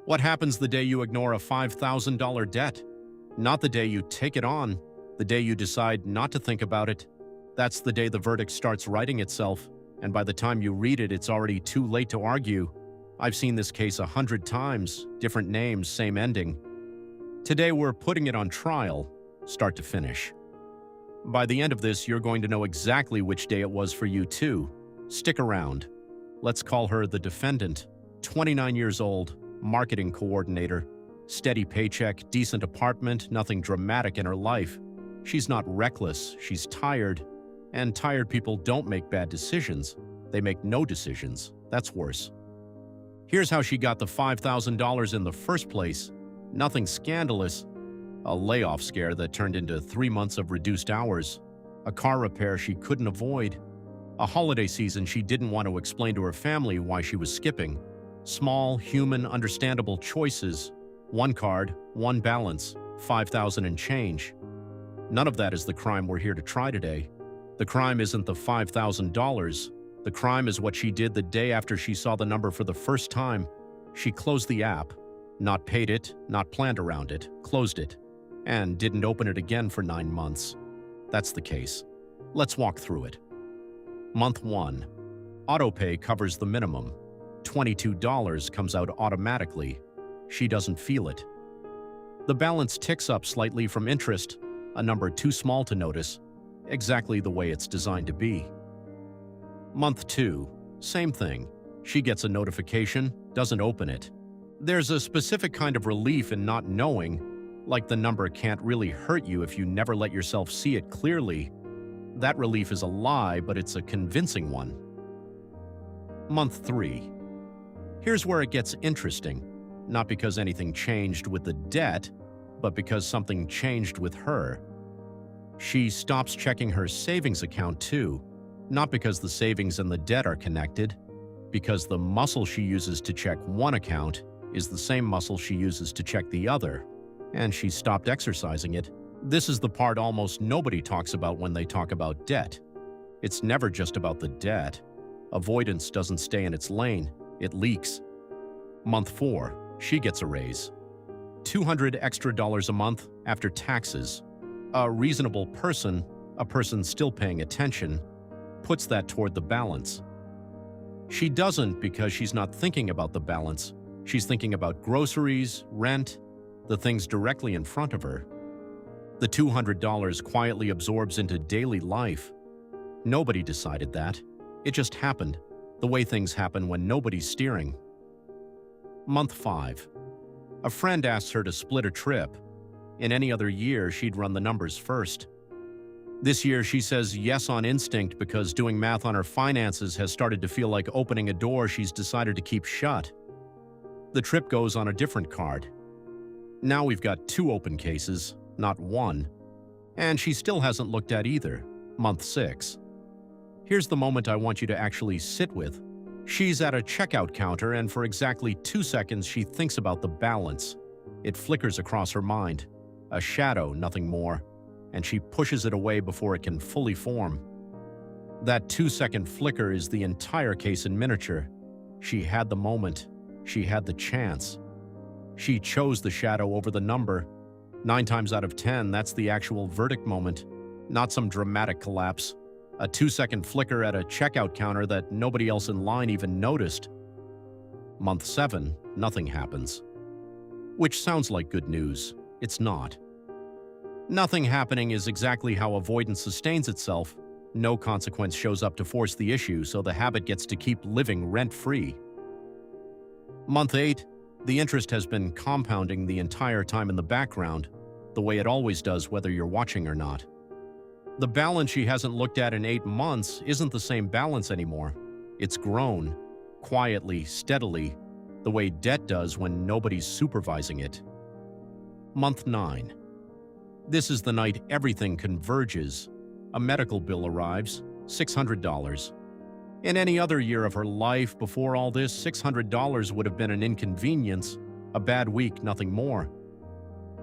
What happens the day you ignore a $5,000 debt? Not the day you take it on, the day you decide not to think about it. That's the day the verdict starts writing itself, and by the time you read it, it's already too late to argue. I've seen this case 100 times, different names, same ending. Today we're putting it on trial, start to finish. By the end of this, you're going to know exactly which day it was for you too. Stick around. Let's call her the defendant, 29 years old, marketing coordinator, steady paycheck, decent apartment, nothing dramatic in her life. She's not reckless, she's tired. And tired people don't make bad decisions. They make no decisions. That's worse. Here's how she got the $5,000 in the first place. Nothing scandalous. A layoff scare that turned into 3 months of reduced hours. A car repair she couldn't avoid. A holiday season she didn't want to explain to her family why she was skipping. Small, human, understandable choices. One card, one balance, $5,000 and change. None of that is the crime we're here to try today. The crime isn't the $5,000. The crime is what she did the day after she saw the number for the first time. She closed the app, not paid it, not planned around it, closed it, and didn't open it again for 9 months. That's the case. Let's walk through it. Month 1. Autopay covers the minimum. $22 comes out automatically. She doesn't feel it. The balance ticks up slightly from interest, a number too small to notice, exactly the way it's designed to be. Month 2. Same thing. She gets a notification, doesn't open it. There's a specific kind of relief in not knowing, like the number can't really hurt you if you never let yourself see it clearly. That relief is a lie, but it's a convincing one. Month 3. Here's where it gets interesting, not because anything changed with the debt, but because something changed with her. She stops checking her savings account too, not because the savings and the debt are connected, because the muscle she uses to check one account is the same muscle she uses to check the other, and she stopped exercising it. This is the part almost nobody talks about when they talk about debt. It's never just about the debt. Avoidance doesn't stay in its lane, it leaks. Month 4, she gets a raise. $200 extra a month after taxes. A reasonable person, a person still paying attention, puts that toward the balance. She doesn't because she's not thinking about the balance. She's thinking about groceries, rent, the things directly in front of her. The $200 quietly absorbs into daily life. Nobody decided that. It just happened, the way things happen when nobody's steering. Month 5. A friend asks her to split a trip. In any other year, she'd run the numbers first. This year, she says yes on instinct because doing math on her finances has started to feel like opening a door she's decided to keep shut. The trip goes on a different card. Now we've got 2 open cases, not 1. And she still hasn't looked at either. Month 6. Here's the moment I want you to actually sit with. She's at a checkout counter, and for exactly 2 seconds, she thinks about the balance. It flickers across her mind. A shadow, nothing more. And she pushes it away before it can fully form. That 2-second flicker is the entire case in miniature. She had the moment. She had the chance. She chose the shadow over the number. 9 times out of 10, that's the actual verdict moment, not some dramatic collapse. A 2-second flicker at a checkout counter that nobody else in line even noticed. Month 7, nothing happens. Which sounds like good news. It's not. Nothing happening is exactly how avoidance sustains itself. No consequence shows up to force the issue, so the habit gets to keep living rent-free. Month 8, the interest has been compounding the entire time in the background, the way it always does whether you're watching or not. The balance she hasn't looked at in 8 months isn't the same balance anymore. It's grown, quietly, steadily, the way debt does when nobody's supervising it. Month 9. This is the night everything converges. A medical bill arrives, $600. In any other year of her life before all this, $600 would have been an inconvenience, a bad week, nothing more.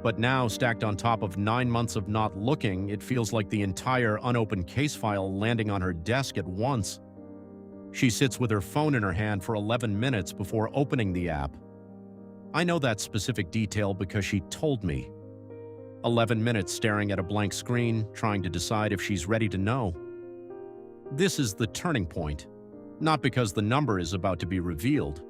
But now, stacked on top of 9 months of not looking, it feels like the entire unopened case file landing on her desk at once. She sits with her phone in her hand for 11 minutes before opening the app. I know that specific detail because she told me. 11 minutes staring at a blank screen, trying to decide if she's ready to know. This is the turning point. Not because the number is about to be revealed,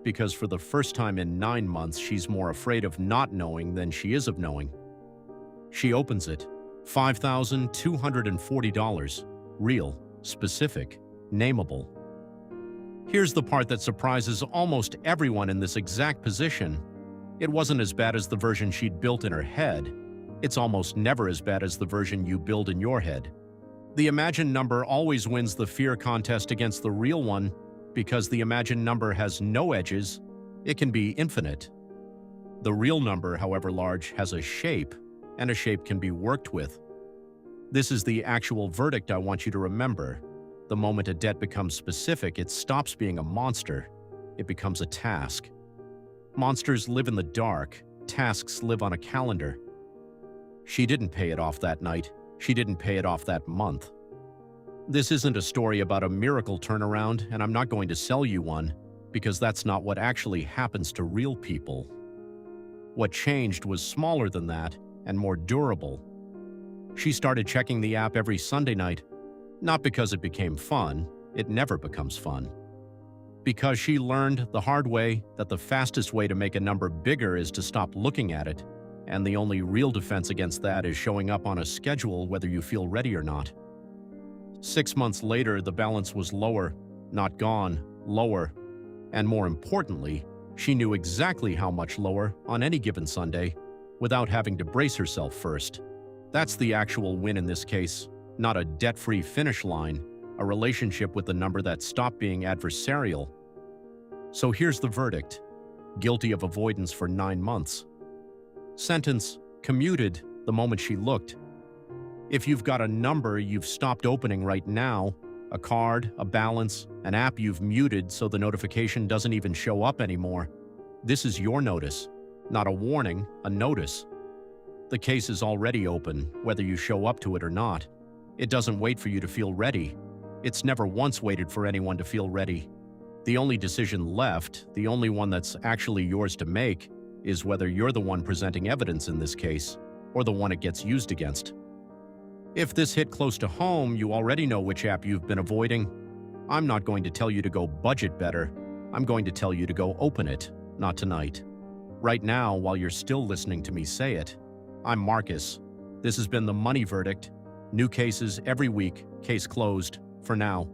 because for the first time in 9 months, she's more afraid of not knowing than she is of knowing. She opens it. $5,240. Real, specific, nameable. Here's the part that surprises almost everyone in this exact position. It wasn't as bad as the version she'd built in her head. It's almost never as bad as the version you build in your head. The imagined number always wins the fear contest against the real one because the imagined number has no edges. It can be infinite. The real number, however large, has a shape, and a shape can be worked with. This is the actual verdict I want you to remember. The moment a debt becomes specific, it stops being a monster. It becomes a task. Monsters live in the dark. Tasks live on a calendar. She didn't pay it off that night. She didn't pay it off that month. This isn't a story about a miracle turnaround, and I'm not going to sell you one, because that's not what actually happens to real people. What changed was smaller than that and more durable. She started checking the app every Sunday night, not because it became fun. It never becomes fun. Because she learned the hard way that the fastest way to make a number bigger is to stop looking at it, and the only real defense against that is showing up on a schedule whether you feel ready or not. 6 months later, the balance was lower, not gone, lower. And more importantly, she knew exactly how much lower on any given Sunday without having to brace herself first. That's the actual win in this case, not a debt-free finish line, a relationship with the number that stopped being adversarial. So here's the verdict. Guilty of avoidance for 9 months. Sentence, commuted the moment she looked. If you've got a number you've stopped opening right now, a card, a balance, an app you've muted so the notification doesn't even show up anymore, this is your notice, not a warning, a notice. The case is already open, whether you show up to it or not. It doesn't wait for you to feel ready. It's never once waited for anyone to feel ready. The only decision left, the only one that's actually yours to make, is whether you're the one presenting evidence in this case, or the one it gets used against. If this hit close to home, you already know which app you've been avoiding. I'm not going to tell you to go budget better. I'm going to tell you to go open it, not tonight. Right now, while you're still listening to me say it. I'm Marcus. This has been the Money Verdict. New cases every week. Case closed. For now.